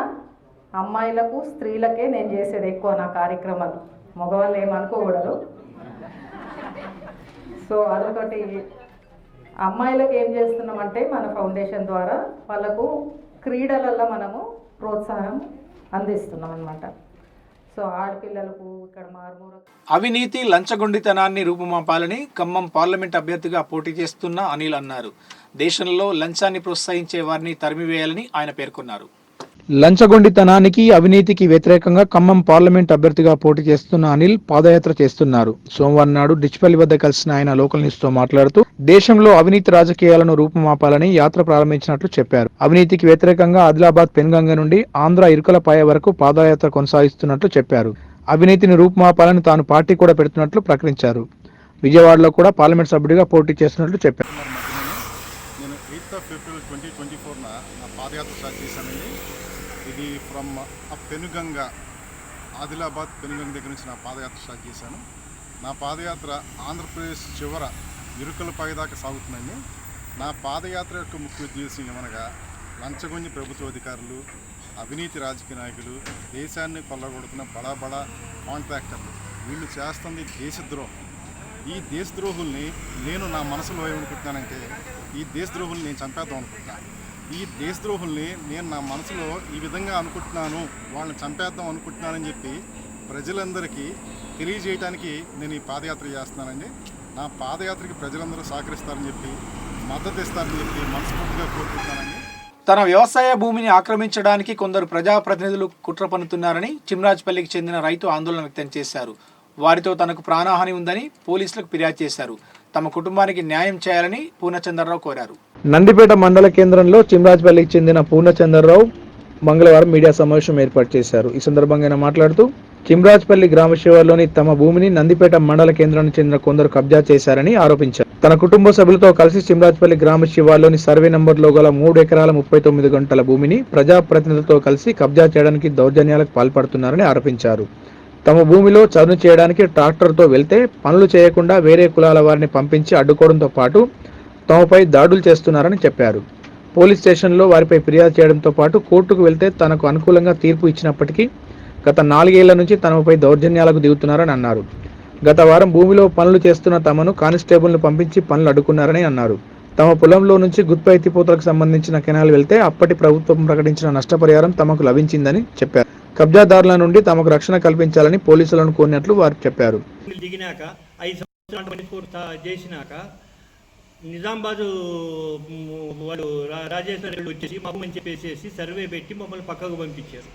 అమ్మాయిలకు, స్త్రీలకే నేను చేసేది ఎక్కువ నా కార్యక్రమాలు, మగవాళ్ళు ఏమనుకోకూడదు. సో అదొకటి. అమ్మాయిలకు ఏం చేస్తున్నామంటే మన ఫౌండేషన్ ద్వారా వాళ్ళకు క్రీడలలో మనము ప్రోత్సాహం అందిస్తున్నాం అన్నమాట. సో ఆడపిల్లలకు ఇక్కడ మారుమూల అవినీతి, లంచగొండితనాన్ని రూపుమాపాలని ఖమ్మం పార్లమెంట్ అభ్యర్థిగా పోటీ చేస్తున్న అనిల్ అన్నారు. దేశంలో లంచాన్ని ప్రోత్సహించే వారిని తరిమివేయాలని ఆయన పేర్కొన్నారు. లంచగొండితనానికి, అవినీతికి వ్యతిరేకంగా ఖమ్మం పార్లమెంట్ అభ్యర్థిగా పోటీ చేస్తున్న అనిల్ పాదయాత్ర చేస్తున్నారు. సోమవారం నాడు డిచ్పల్లి వద్ద కలిసిన ఆయన లోకల్ న్యూస్ తో మాట్లాడుతూ దేశంలో అవినీతి రాజకీయాలను రూపుమాపాలని యాత్ర ప్రారంభించినట్లు చెప్పారు. అవినీతికి వ్యతిరేకంగా ఆదిలాబాద్ పెన్గంగ నుండి ఆంధ్ర ఇరుకలపాయ వరకు పాదయాత్ర కొనసాగిస్తున్నట్లు చెప్పారు. అవినీతిని రూపుమాపాలని తాను పార్టీ కూడా పెడుతున్నట్లు ప్రకటించారు. విజయవాడలో కూడా పార్లమెంట్ సభ్యుడిగా పోటీ చేస్తున్నట్లు చెప్పారు. నేను 8 ఏప్రిల్ 2024 నా పాదయాత్ర స్టార్ట్ చేశానండి. ఇది ఫ్రమ్ పెనుగంగ, ఆదిలాబాద్ పెనుగంగ దగ్గర నుంచి నా పాదయాత్ర స్టార్ట్ చేశాను. నా పాదయాత్ర ఆంధ్రప్రదేశ్ చివర ఇరుకలపై దాకా సాగుతుందండి. నా పాదయాత్ర యొక్క ముఖ్య ఉద్దేశం ఏమనగా లంచగొండి ప్రభుత్వ అధికారులు, అవినీతి రాజకీయ నాయకులు, దేశాన్ని కొల్లగొడుతున్న బడా కాంట్రాక్టర్లు, వీళ్ళు చేస్తుంది దేశద్రోహం. ఈ దేశద్రోహుల్ని నేను నా మనసులో ఏమనుకుంటున్నానంటే ఈ దేశద్రోహుల్ని నేను చంపేద్దాం అనుకుంటున్నాను. ఈ దేశద్రోహుల్ని నేను నా మనసులో ఈ విధంగా అనుకుంటున్నాను, వాళ్ళని చంపేద్దాం అనుకుంటున్నానని చెప్పి ప్రజలందరికీ తెలియజేయడానికి నేను ఈ పాదయాత్ర చేస్తున్నానండి. నా పాదయాత్రకి ప్రజలందరూ సహకరిస్తారని చెప్పి, మద్దతు ఇస్తారని చెప్పి మనస్ఫూర్తిగా కోరుకుంటున్నానండి. తన వ్యవసాయ భూమిని ఆక్రమించడానికి కొందరు ప్రజాప్రతినిధులు కుట్ర పన్నుతున్నారని చిమ్రాజ్పల్లికి చెందిన రైతు ఆందోళన వ్యక్తం చేశారు. వారితో తనకు ప్రాణహాని ఉందని పోలీసులకు ఫిర్యాదు చేశారు. తమ కుటుంబానికి న్యాయం చేయాలని పూర్ణచంద్రరావు కోరారు. నందిపేట మండల కేంద్రంలో చిమ్రాజ్పల్లికి చెందిన పూర్ణచంద్రరావు మంగళవారం మీడియా సమావేశం ఏర్పాటు చేశారు. ఈ సందర్భంగా ఆయన మాట్లాడుతూ చిమ్రాజ్పల్లి గ్రామ శివార్లోని తమ భూమిని నందిపేట మండల కేంద్రానికి చెందిన కొందరు కబ్జా చేశారని ఆరోపించారు. తన కుటుంబ సభ్యులతో కలిసి చిమ్రాజ్పల్లి గ్రామ శివార్లోని సర్వే నంబర్లో గల 3 ఎకరాల 39 గుంటల భూమిని ప్రజాప్రతినిధులతో కలిసి కబ్జా చేయడానికి దౌర్జన్యాలకు పాల్పడుతున్నారని ఆరోపించారు. తమ భూమిలో చదును చేయడానికి ట్రాక్టర్తో వెళ్తే పనులు చేయకుండా వేరే కులాల వారిని పంపించి అడ్డుకోవడంతో పాటు తమపై దాడులు చేస్తున్నారని చెప్పారు. పోలీస్ స్టేషన్లో వారిపై ఫిర్యాదు చేయడంతో పాటు కోర్టుకు వెళ్తే తనకు అనుకూలంగా తీర్పు ఇచ్చినప్పటికీ గత 4 ఏళ్ల నుంచి తమపై దౌర్జన్యాలకు దిగుతున్నారని అన్నారు. గత వారం భూమిలో పనులు చేస్తున్న తమను కానిస్టేబుల్ను పంపించి పనులు అడ్డుకున్నారని అన్నారు. తమ పొలంలో నుంచి గుత్ప ఎత్తిపోతలకు సంబంధించిన కెనాల్ వెళ్తే అప్పటి ప్రభుత్వం ప్రకటించిన నష్టపరిహారం తమకు లభించిందని చెప్పారు. కబ్జాదారుల నుండి తమకు రక్షణ కల్పించాలని పోలీసులను కోరినట్లు వారు చెప్పారు. దిగినాక 5 సంవత్సరాలు చేసినాక నిజామాబాద్ వాడు రాజేశ్వర రెడ్డి వచ్చేసి మమ్మల్ని చెప్పేసి సర్వే పెట్టి మమ్మల్ని పక్కకు పంపించారు.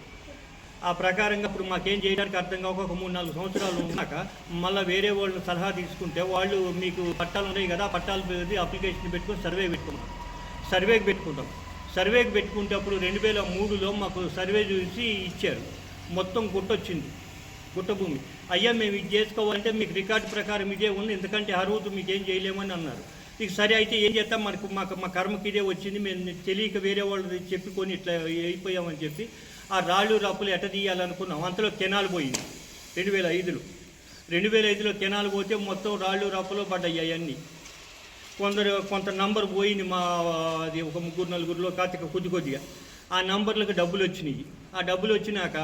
ఆ ప్రకారంగా ఇప్పుడు మాకేం చేయడానికి అర్థం కాక ఒక 3-4 సంవత్సరాలు ఉన్నాక మళ్ళీ వేరే వాళ్ళు సలహా తీసుకుంటే వాళ్ళు మీకు పట్టాలు ఉన్నాయి కదా, పట్టాలు అప్లికేషన్ పెట్టుకొని సర్వేకి పెట్టుకుంటే అప్పుడు 2003లో మాకు సర్వే చూసి ఇచ్చారు. మొత్తం గుట్టొచ్చింది, గుట్ట భూమి. అయ్యా మేము ఇది చేసుకోవాలంటే మీకు రికార్డు ప్రకారం ఇదే ఉంది, ఎందుకంటే అర్హత మీకు ఏం చేయలేమని అన్నారు. ఇక సరే అయితే ఏం చేస్తాం, మా కర్మకి ఇదే వచ్చింది, మేము తెలియక వేరే వాళ్ళు చెప్పుకొని ఇట్లా అయిపోయామని చెప్పి ఆ రాళ్ళు రప్పులు ఎట్ట తీయాలనుకున్నాం. అంతలో కెనాల్ పోయింది 2005లో కెనాల్ పోతే మొత్తం రాళ్ళు రప్పులు పడ్డాయి. అవన్నీ కొంత నంబర్ పోయింది, మా అది ఒక 3-4 కాతిక కొద్దిగా ఆ నంబర్లకు డబ్బులు వచ్చినాయి. ఆ డబ్బులు వచ్చినాక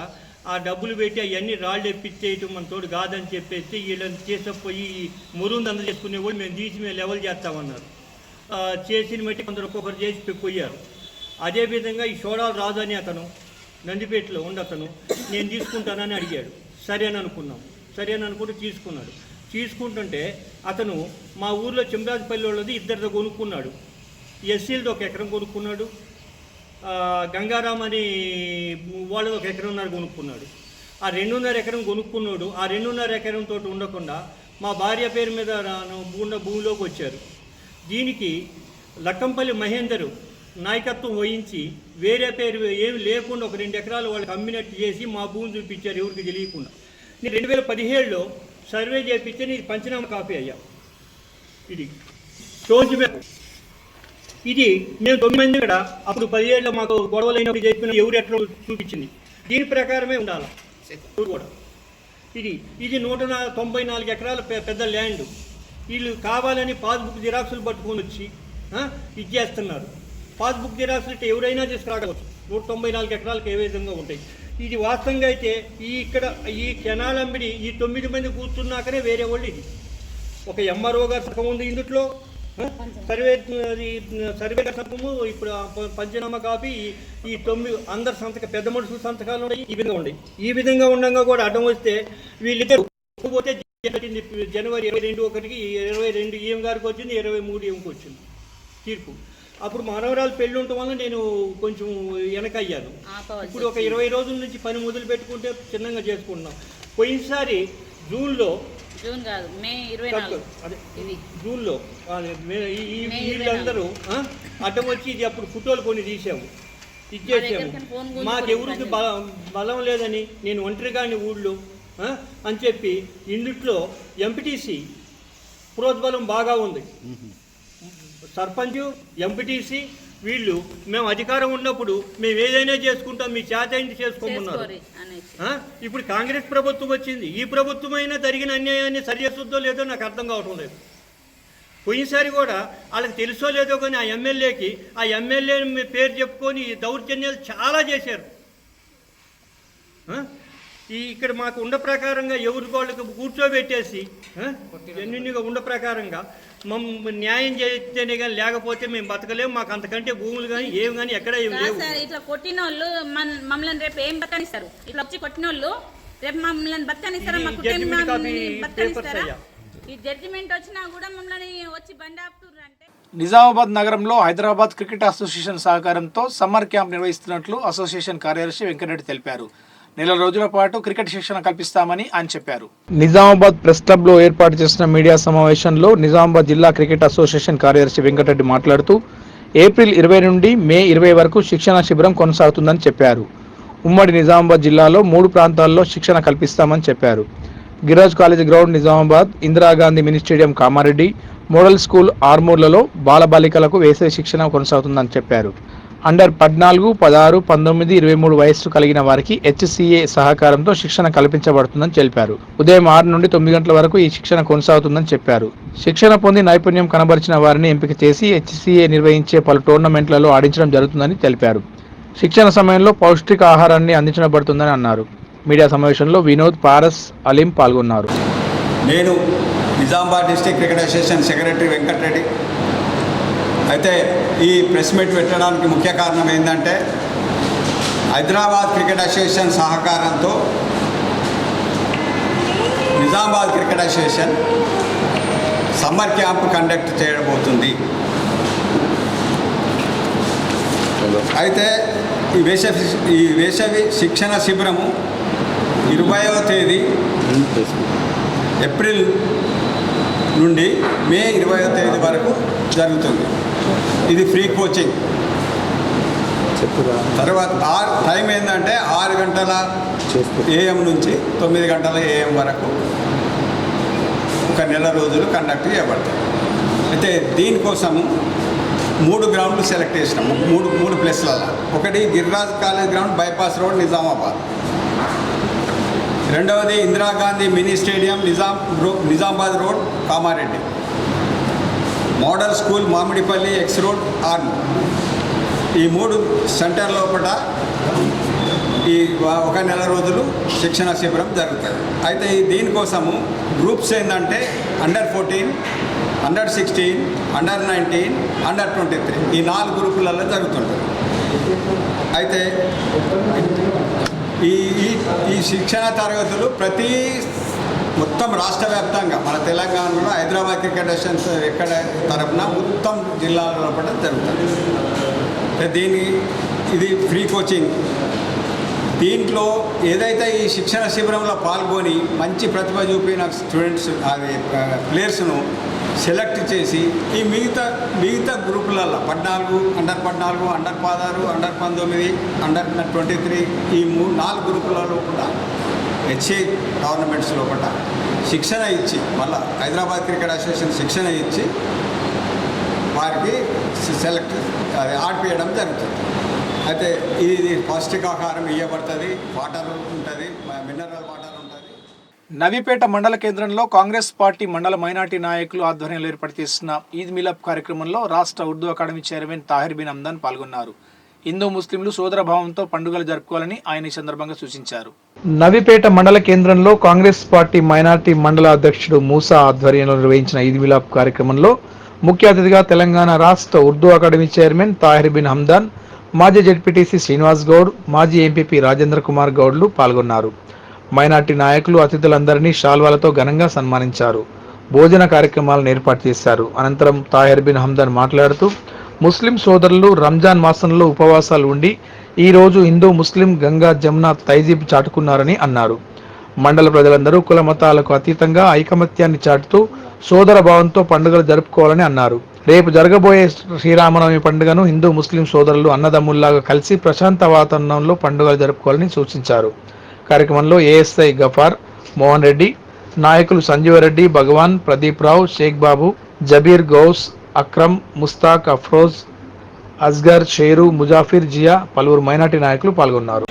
ఆ డబ్బులు పెట్టి అవన్నీ రాళ్ళు ఎప్పించేయటం మన తోడు కాదని చెప్పేసి వీళ్ళని చేసపోయి మురుంది అందజేసుకునే వాళ్ళు మేము తీసి మేము లెవెల్ చేస్తామన్నారు. చేసిన బట్టి కొందరు ఒక్కొక్కరు చేసి పోయారు. అదేవిధంగా ఈ షోడాల రాజు అని అతను నందిపేటలో ఉండతను నేను తీసుకుంటానని అడిగాడు. సరే అని అనుకుంటూ తీసుకుంటుంటే అతను మా ఊర్లో చిమ్రాజ్పల్లి వాళ్ళది 2 కొనుక్కున్నాడు. ఎస్సీలది 1 ఎకరం కొనుక్కున్నాడు, గంగారాం అని వాళ్ళది 1 ఎకరంన్నర కొనుక్కున్నాడు. ఆ 2.5 ఎకరం కొనుక్కున్నాడు. ఆ 2.5 ఎకరంతో ఉండకుండా మా భార్య పేరు మీద ఉన్న భూమిలోకి వచ్చారు. దీనికి లక్కంపల్లి మహేందరు నాయకత్వం వహించి వేరే పేరు ఏమి లేకుండా ఒక 2 ఎకరాలు వాళ్ళకి అమ్మినట్టు చేసి మా భూమి చూపించారు ఎవరికి తెలియకుండా. నేను 2017లో సర్వే చేయించి నేను పంచనామా కాపీ అయ్యా. ఇది రోజు ఇది నేను 9 మంది కూడా అప్పుడు 10 ఏళ్ళలో మాకు గొడవలైనప్పుడు చెప్పిన ఎవరు ఎట్లా చూపించింది. దీని ప్రకారమే ఉండాలి కూడా. ఇది 194 ఎకరాల పెద్ద ల్యాండ్. వీళ్ళు కావాలని పాస్బుక్ జిరాక్సులు పట్టుకొని వచ్చి ఇది చేస్తున్నారు. పాస్బుక్ జిరాక్స్ అంటే ఎవరైనా తీసుకురాగలవచ్చు. 194 ఎకరాలకు ఏ విధంగా ఉంటాయి. ఇది వాస్తవంగా అయితే ఈ కెనాల్ అమ్మిడి ఈ 9 మంది కూర్చున్నాకనే వేరే వాళ్ళు ఇది ఒక ఎంఆర్ఓ గారి సంతకం ఉంది ఇందులో, సర్వే సంతకము, ఇప్పుడు పంచనామా కాపీ, ఈ 9 అందరి సంతకం పెద్ద మనుషుల సంతకాలు ఉన్నాయి. ఈ విధంగా ఉండగా కూడా అడ్డం వస్తే వీళ్ళిద్దరు పోతే జనవరి 22 ఈఎం గారికి వచ్చింది, 23 ఈఎంకి వచ్చింది తీర్పు. అప్పుడు మనవరాలు పెళ్ళి ఉండటం వల్ల నేను కొంచెం వెనకయ్యాను. ఇప్పుడు ఒక 20 రోజుల నుంచి పని మొదలు పెట్టుకుంటే చిన్నగా చేసుకుంటున్నాం. పోయినసారి జూన్లో వీళ్ళందరూ అడ్డం వచ్చి ఇది అప్పుడు ఫోటోలు కొన్ని తీసాము, ఇచ్చేసాము. మాకెవరికి బలం లేదని నేను ఒంటరిగాని ఊళ్ళో అని చెప్పి ఇందుట్లో ఎంపీటీసీ ప్రోద్బలం బాగా ఉంది. సర్పంచ్, ఎంపీటీసీ వీళ్ళు మేము అధికారం ఉన్నప్పుడు మేము ఏదైనా చేసుకుంటాం, మీ చేత ఏంటి చేసుకోమన్నారు. ఇప్పుడు కాంగ్రెస్ ప్రభుత్వం వచ్చింది, ఈ ప్రభుత్వమైనా జరిగిన అన్యాయాన్ని సరిచేస్తుందో లేదో నాకు అర్థం కావటం లేదు. పోయినసారి కూడా వాళ్ళకి తెలుసో లేదో కానీ ఆ ఎమ్మెల్యే పేరు చెప్పుకొని దౌర్జన్యాలు చాలా చేశారు. ఇక్కడ మాకు ఉండ ప్రకారంగా ఎవరి వాళ్ళకి కూర్చోబెట్టేసి ఎన్నిగా ఉండ ప్రకారంగా న్యాయం చేస్తేనే కానీ లేకపోతే మేము బతకలేము. మాకు అంతకంటే భూములు కానీ ఏమి కానీ ఎక్కడ ఏమి లేవు. ఇట్లా కొట్టిన వాళ్ళు మమ్మల్ని రేపు ఏం బతకనిస్తారు? ఇట్లా వచ్చి కొట్టిన వాళ్ళు రేపు మమ్మల్ని బతకనిస్తారా? ఈ జడ్జిమెంట్ వచ్చినా కూడా మమ్మల్ని వచ్చి బండి ఆపుతుర్రు అంటే నిజామాబాద్ నగరంలో హైదరాబాద్ క్రికెట్ అసోసియేషన్ సహకారంతో సమ్మర్ క్యాంప్ నిర్వహిస్తున్నట్లు అసోసియేషన్ కార్యదర్శి వెంకటరెడ్డి తెలిపారు. నెల రోజుల పాటు క్రికెట్ శిక్షణ కల్పిస్తామని ఆయన చెప్పారు. నిజామాబాద్ ప్రెస్ క్లబ్ లో ఏర్పాటు చేసిన మీడియా సమావేశంలో నిజామాబాద్ జిల్లా క్రికెట్ అసోసియేషన్ కార్యదర్శి వెంకటరెడ్డి మాట్లాడుతూ ఏప్రిల్ 20 నుండి మే 20 వరకు శిక్షణ శిబిరం కొనసాగుతుందని చెప్పారు. ఉమ్మడి నిజామాబాద్ జిల్లాలో 3 ప్రాంతాల్లో శిక్షణ కల్పిస్తామని చెప్పారు. Giraj college ground Nizamabad, Indira Gandhi mini stadium Kamareddy, model school ఆర్మూర్లలో బాలబాలికలకు వేసవి శిక్షణ కొనసాగుతుందని చెప్పారు. అండర్ 14, 16, 19, 23 వయస్సు కలిగిన వారికి HCA సహకారంతో శిక్షణ కల్పించబడుతుందని తెలిపారు. ఉదయం 6 నుండి 9 గంటల వరకు ఈ శిక్షణ కొనసాగుతుందని చెప్పారు. శిక్షణ పొంది నైపుణ్యం కనబరిచిన వారిని ఎంపిక చేసి HCA నిర్వహించే పలు టోర్నమెంట్లలో ఆడించడం జరుగుతుందని తెలిపారు. శిక్షణ సమయంలో పౌష్టిక ఆహారాన్ని అందించబడుతుందని అన్నారు. మీడియా సమావేశంలో వినోద్, పారస్, అలీం పాల్గొన్నారు. నేను Nizamabad district cricket association secretary Venkatreddy. అయితే ఈ ప్రెస్ మీట్ పెట్టడానికి ముఖ్య కారణం ఏంటంటే హైదరాబాద్ క్రికెట్ అసోసియేషన్ సహకారంతో Nizamabad cricket association summer camp conduct చేయబోతుంది. అయితే ఈ వేసవి శిక్షణ శిబిరము 20వ తేదీ ఏప్రిల్ నుండి మే 20వ తేదీ వరకు జరుగుతుంది. ఇది ఫ్రీ కోచింగ్. తర్వాత టైం ఏంటంటే 6 గంటల AM నుంచి 9 గంటల AM వరకు ఒక నెల రోజులు కండక్ట్ చేయబడతాయి. అయితే దీనికోసము 3 గ్రౌండ్లు సెలెక్ట్ చేసినాము. 3 ప్లేస్లలో. ఒకటి Giriraj college ground, bypass road, Nizamabad. రెండవది Indira Gandhi mini stadium, Nizamabad road, Kamareddy. Model school, Mamidipalli, X road, Armoor. ఈ 3 సెంటర్ లోపల ఈ ఒక నెల రోజులు శిక్షణ శిబిరం జరుగుతుంది. అయితే దీనికోసము గ్రూప్స్ ఏంటంటే అండర్ 14, అండర్ 16, అండర్ 19, అండర్ 23 ఈ 4 గ్రూపులలో జరుగుతుంటుంది. అయితే ఈ శిక్షణ తరగతులు మొత్తం రాష్ట్ర వ్యాప్తంగా మన తెలంగాణలో హైదరాబాద్ క్రికెట్ అసోసియేషన్ ఎక్కడ తరపున మొత్తం జిల్లాలలో కూడా జరుగుతుంది. ఇది ఫ్రీ కోచింగ్. దీంట్లో ఏదైతే ఈ శిక్షణ శిబిరంలో పాల్గొని మంచి ప్రతిభ చూపిన స్టూడెంట్స్ ప్లేయర్స్ను సెలెక్ట్ చేసి ఈ మిగతా గ్రూపులలో 14, అండర్ 14, అండర్ 16, అండర్ 19, అండర్ 23 ఈ 4 గ్రూపులలో కూడా HCA టోర్నమెంట్స్ లోపల శిక్షణ ఇచ్చి మళ్ళీ హైదరాబాద్ క్రికెట్ అసోసియేషన్ శిక్షణ ఇచ్చి వారికి ఆడిపియడం జరుగుతుంది. అయితే ఇది పౌష్టికాహారం ఇవ్వబడుతుంది, వాటర్ ఉంటుంది, మినరల్ వాటర్ ఉంటుంది. నవీపేట మండల కేంద్రంలో కాంగ్రెస్ పార్టీ మండల మైనార్టీ నాయకులు ఆధ్వర్యంలో ఏర్పాటు చేసిన ఈద్ మిలాద్ కార్యక్రమంలో రాష్ట్ర ఉర్దూ అకాడమీ చైర్మన్ తాహిర్ బిన్ హమ్దాన్ పాల్గొన్నారు. హిందూ ముస్లింలు సోదరభావంతో పండుగలు జరుపుకోవాలని ఆయన ఈ సందర్భంగా సూచించారు. నవీపేట మండల కేంద్రంలో కాంగ్రెస్ పార్టీ మైనార్టీ మండల అధ్యక్షుడు మూసా ఆధ్వర్యంలో నిర్వహించిన ఈద్ మిలాద్ కార్యక్రమంలో ముఖ్య అతిథిగా తెలంగాణ రాష్ట్ర ఉర్దూ అకాడమీ చైర్మన్ తాహిర్ బిన్ హమ్దాన్, మాజీ జెడ్పీటీసీ శ్రీనివాస్ గౌడ్, మాజీ ఎంపీపీ రాజేంద్ర కుమార్ గౌడ్లు పాల్గొన్నారు. మైనార్టీ నాయకులు అతిథులందరినీ శాల్వాలతో ఘనంగా సన్మానించారు. భోజన కార్యక్రమాలను ఏర్పాటు చేశారు. అనంతరం తాహిర్ బిన్ హమ్దాన్ మాట్లాడుతూ ముస్లిం సోదరులు రంజాన్ మాసంలో ఉపవాసాలు ఉండి ఈ రోజు హిందూ ముస్లిం గంగా జమున తైజీబ్ చాటుకున్నారని అన్నారు. మండల ప్రజలందరూ కుల మతాలకు అతీతంగా ఐకమత్యాన్ని చాటుతూ సోదర భావంతో పండుగలు జరుపుకోవాలని అన్నారు. రేపు జరగబోయే శ్రీరామనవమి పండుగను హిందూ ముస్లిం సోదరులు అన్నదమ్ముల్లాగా కలిసి ప్రశాంత వాతావరణంలో పండుగలు జరుపుకోవాలని సూచించారు. కార్యక్రమంలో ఏఎస్ఐ గఫార్, మోహన్ రెడ్డి, నాయకులు సంజీవరెడ్డి, భగవాన్, ప్రదీప్ రావు, షేక్ బాబు, జబీర్, గౌస్, అక్రమ్, ముస్తాక్, అఫ్రోజ్, అస్గర్, షేరు, ముజాఫిర్, జియా పలువురు మైనార్టీ నాయకులు పాల్గొన్నారు.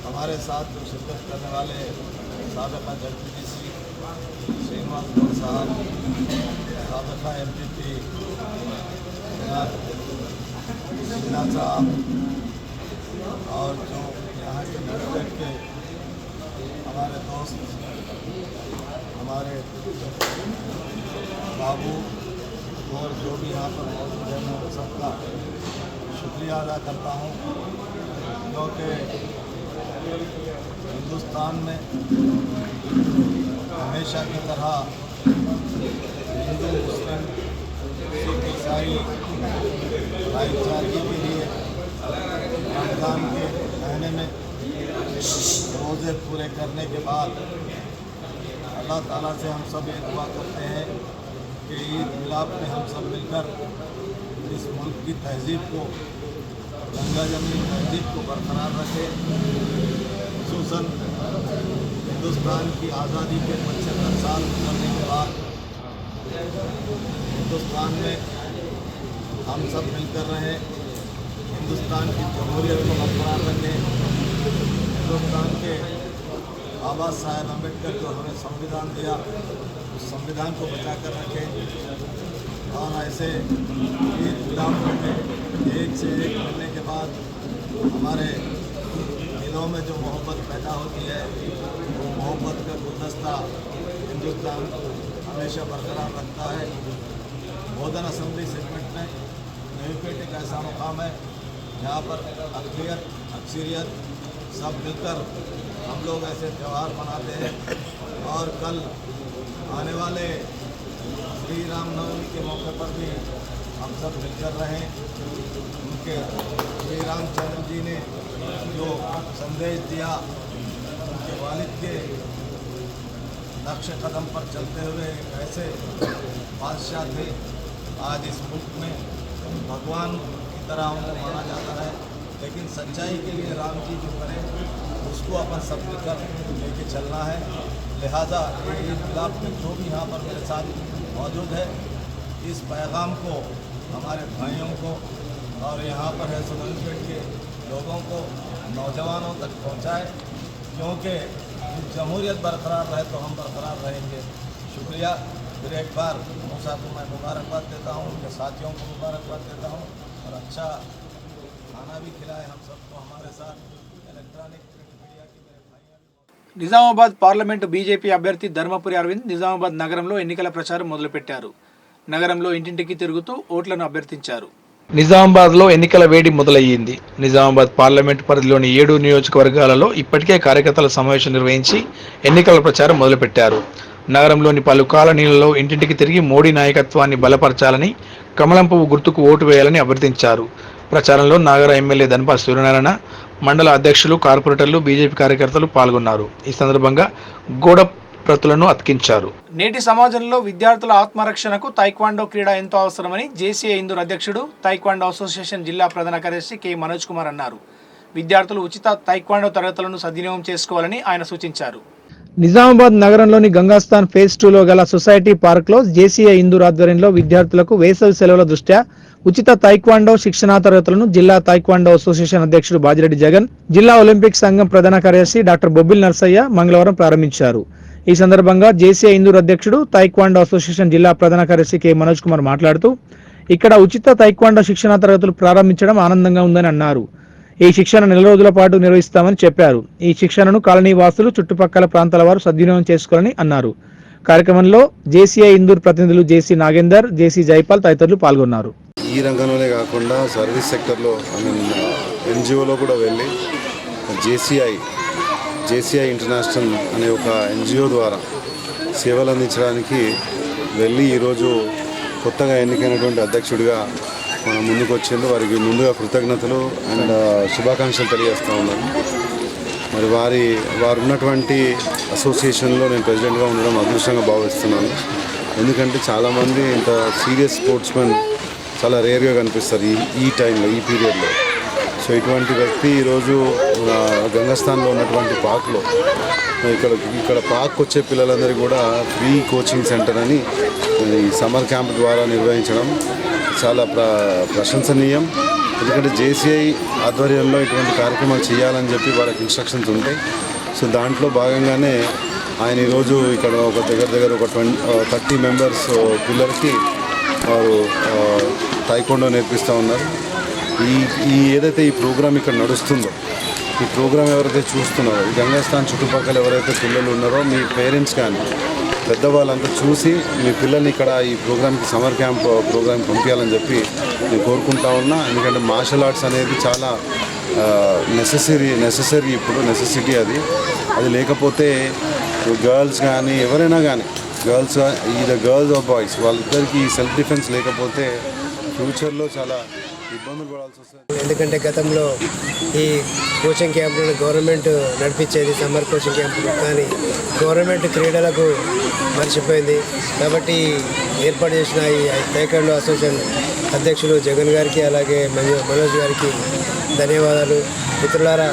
हमारे साथ जो शिरकत करने वाले साबिका जडपीटीसी श्रीनिवास गौड़ साहब, साबिका एमपीपी सिन्हा साहब और जो यहाँ के नवगढ़ के हमारे दोस्त, हमारे बाबू और जो भी यहाँ पर मौजूद है, मैं सबका शुक्रिया अदा करता हूँ क्योंकि हिंदुस्तान में हमेशा की तरह हिंदू मुस्लिम सिख ईसाई भाईचारे के लिए रमज़ान के महीने में रोज़े पूरे करने के बाद अल्लाह ताला से हम सब ये दुआ करते हैं कि ईद मिलाद में हम सब मिलकर इस मुल्क की तहजीब को, गंगा जमनी तहजीब को बरकरार रखें। खुसूसन हिंदुस्तान की आज़ादी के 75 साल गुजरने के बाद हिंदुस्तान में हम सब मिलकर रहें, हिंदुस्तान की जमहूरियत को बरकरार रखें। हिंदुस्तान के बाबा साहेब अम्बेडकर जो हमें संविधान दिया, उस संविधान को बचा कर रखें और ऐसे ईद मिलादों में एक से एक मिलने के बाद हमारे दिलों में जो मोहब्बत पैदा होती है, वो मोहब्बत का गुलदस्ता हिंदुस्तान हमेशा बरकरार रखता है। बोधन असम्बली सेगमेंट में नवीपेट एक ऐसा मुकाम है जहाँ पर अक़लियत अक्सरियत सब मिलकर हम लोग ऐसे त्यौहार मनाते हैं और कल आने वाले श्री रामनवमी के मौके पर भी हम सब मिलकर रहें। उनके श्री रामचंद्र जी ने जो संदेश दिया, उनके वालिद के नक्श कदम पर चलते हुए ऐसे बादशाह थे। आज इस मुल्क में भगवान की तरह उनको माना जाता है, लेकिन सच्चाई के लिए राम जी जो करें उसको अपन सब मिलकर लेके चलना है। लिहाजा ईद मिलाद में जो भी यहाँ पर मेरे साथ मौजूद है, इस पैगाम को हमारे भाइयों को और यहाँ पर है सुल्तानपेट के लोगों को, नौजवानों तक पहुँचाए, क्योंकि जमहूरियत बरकरार रहे तो हम बरकरार रहेंगे। शुक्रिया। फिर एक बार मूसा को मैं मुबारकबाद देता हूँ, उनके साथियों को मुबारकबाद देता हूँ और अच्छा खाना भी खिलाए हम सबको हमारे साथ। इलेक्ट्रॉनिक मीडिया की मेरे भाइयों నిజామాబాద్ పార్లమెంటు బీజేపీ అభ్యర్థి ధర్మపురి అరవింద్ నిజామాబాద్ నగరంలో ఎన్నికల ప్రచారం మొదలుపెట్టారు. నగరంలో ఇంటింటికి తిరుగుతూ ఓట్లను అభ్యర్థించారు. నిజామాబాద్లో ఎన్నికల వేడి మొదలయ్యింది. నిజామాబాద్ పార్లమెంటు పరిధిలోని 7 నియోజకవర్గాలలో ఇప్పటికే కార్యకర్తల సమావేశం నిర్వహించి ఎన్నికల ప్రచారం మొదలుపెట్టారు. నగరంలోని పలు కాలనీలలో ఇంటింటికి తిరిగి మోడీ నాయకత్వాన్ని బలపరచాలని, కమలం పువ్వు గుర్తుకు ఓటు వేయాలని అభ్యర్థించారు. ప్రచారంలో నాగర ఎమ్మెల్యే ధనపాల్ సూర్యనారాయణ, మండల అధ్యక్షులు, కార్పొరేటర్లు, బీజేపీ కార్యకర్తలు పాల్గొన్నారు. ఈ సందర్భంగా గోడ ప్రతులను అతికించారు. నేటి సమాజంలో విద్యార్థుల ఆత్మరక్షణకు తైక్వాండో క్రీడ ఎంతో అవసరమని జేసీఐ ఇందూర్ అధ్యక్షుడు, తైక్వాండో అసోసియేషన్ జిల్లా ప్రధాన కార్యదర్శి కె మనోజ్ కుమార్ అన్నారు. విద్యార్థులు ఉచిత తైక్వాండో తరగతులను సద్వినియోగం చేసుకోవాలని ఆయన సూచించారు. నిజామాబాద్ నగరంలోని గంగాస్థాన్ ఫేజ్ 2లో గల సొసైటీ పార్క్లో జేసీఐ ఇందూర్ ఆధ్వర్యంలో విద్యార్థులకు వేసవి సెలవుల దృష్ట్యా ఉచిత తైక్వాండో శిక్షణా తరగతులను జిల్లా తైక్వాండో అసోసియేషన్ అధ్యక్షుడు బాజిరెడ్డి జగన్, జిల్లా ఒలింపిక్ సంఘం ప్రధాన కార్యదర్శి డాక్టర్ బొబ్బిల్ నర్సయ్య మంగళవారం ప్రారంభించారు. ఈ సందర్భంగా జేసీఐ ఇందూర్ అధ్యక్షుడు, తైక్వాండో అసోసియేషన్ జిల్లా ప్రధాన కార్యదర్శి కె మనోజ్ కుమార్ మాట్లాడుతూ ఇక్కడ ఉచిత తైక్వాండో శిక్షణా తరగతులు ప్రారంభించడం ఆనందంగా ఉందని అన్నారు. ఈ శిక్షణ నెల రోజుల పాటు నిర్వహిస్తామని చెప్పారు. ఈ శిక్షణను కాలనీ వాసులు, చుట్టుపక్కల ప్రాంతాల వారు సద్వినియోగం చేసుకోవాలని అన్నారు. కార్యక్రమంలో జేసీఐ ఇందూర్ ప్రతినిధులు జేసీ నాగేందర్, జేసీ జైపాల్ తదితరులు పాల్గొన్నారు. ఈ రంగంలోనే కాకుండా సర్వీస్ సెక్టర్లో ఎన్జిఓలో కూడా వెళ్ళి జేసీఐ ఇంటర్నేషనల్ అనే ఒక ఎన్జిఓ ద్వారా సేవలు అందించడానికి వెళ్ళి ఈరోజు కొత్తగా ఎన్నికైనటువంటి అధ్యక్షుడిగా మనం ముందుకు వచ్చింది. వారికి ముందుగా కృతజ్ఞతలు అండ్ శుభాకాంక్షలు తెలియజేస్తూ ఉన్నాను. మరి వారు ఉన్నటువంటి అసోసియేషన్లో నేను ప్రెసిడెంట్గా ఉండడం అదృష్టంగా భావిస్తున్నాను. ఎందుకంటే చాలామంది ఇంత సీరియస్ స్పోర్ట్స్మెన్ చాలా రేర్గా కనిపిస్తారు ఈ టైంలో, ఈ పీరియడ్లో. సో ఇటువంటి వ్యక్తి ఈరోజు గంగాస్థాన్లో ఉన్నటువంటి పార్క్లో ఇక్కడ పార్క్ వచ్చే పిల్లలందరికీ కూడా ఫ్రీ కోచింగ్ సెంటర్ అని ఈ సమ్మర్ క్యాంప్ ద్వారా నిర్వహించడం చాలా ప్రశంసనీయం. ఎందుకంటే జేసీఐ ఆధ్వర్యంలో ఇటువంటి కార్యక్రమాలు చేయాలని చెప్పి వాళ్ళకి ఇన్స్ట్రక్షన్స్ ఉంటాయి. సో దాంట్లో భాగంగానే ఆయన ఈరోజు ఇక్కడ ఒక దగ్గర ఒక 30 మెంబర్స్ పిల్లలకి వారు తైక్వాండో నేర్పిస్తూ ఉన్నారు. ఏదైతే ఈ ప్రోగ్రామ్ ఇక్కడ నడుస్తుందో, ఈ ప్రోగ్రామ్ ఎవరైతే చూస్తున్నారో, ఈ గంగాస్థాన్ చుట్టుపక్కల ఎవరైతే పిల్లలు ఉన్నారో, మీ పేరెంట్స్ కానీ పెద్దవాళ్ళంతా చూసి మీ పిల్లల్ని ఇక్కడ ఈ ప్రోగ్రామ్కి సమ్మర్ క్యాంప్ ప్రోగ్రామ్ పంపించాలని చెప్పి నేను కోరుకుంటా ఉన్నా. ఎందుకంటే మార్షల్ ఆర్ట్స్ అనేది చాలా నెససరీ ఇప్పుడు నెసెసిటీ అది లేకపోతే గర్ల్స్ కానీ ఎవరైనా కానీ గర్ల్స్ ఆర్ బాయ్స్ వాళ్ళిద్దరికి సెల్ఫ్ డిఫెన్స్ లేకపోతే ఫ్యూచర్లో చాలా ఇబ్బందులు పడాల్సి వస్తుంది. ఎందుకంటే గతంలో ఈ కోచింగ్ క్యాంపులను గవర్నమెంట్ నడిపించేది, సమ్మర్ కోచింగ్ క్యాంపులు, కానీ గవర్నమెంట్ క్రీడలకు మర్చిపోయింది. కాబట్టి ఏర్పాటు చేసిన ఈ టైకాండో అసోసియేషన్ అధ్యక్షులు జగన్ గారికి అలాగే మనోజ్ గారికి ధన్యవాదాలు. మిత్రులారా,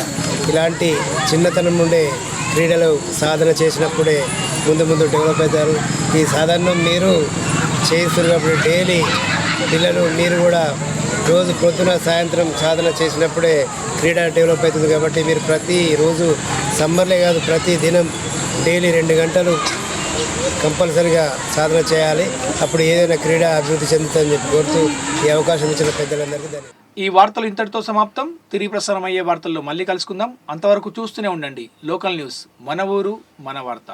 ఇలాంటి చిన్నతనం నుండే క్రీడలు సాధన చేసినప్పుడే ముందు డెవలప్ అవుతారు. ఈ సాధన మీరు చేస్తున్నప్పుడు డైలీ పిల్లలు మీరు కూడా రోజు పొద్దున సాయంత్రం సాధన చేసినప్పుడే క్రీడ డెవలప్ అవుతుంది. కాబట్టి మీరు ప్రతిరోజు సమ్మర్లే కాదు ప్రతి దినం డైలీ 2 గంటలు కంపల్సరిగా సాధన చేయాలి. అప్పుడు ఏదైనా క్రీడ అభివృద్ధి చెందుతుందని చెప్పి కోరుతూ ఈ అవకాశం ఇచ్చిన పెద్దలందరికీ ధన్యవాదాలు. ఈ వార్తలు ఇంతటితో సమాప్తం. తిరిగి ప్రసారం అయ్యే వార్తల్లో మళ్ళీ కలుసుకుందాం. అంతవరకు చూస్తూనే ఉండండి లోకల్ న్యూస్, మన ఊరు మన వార్త.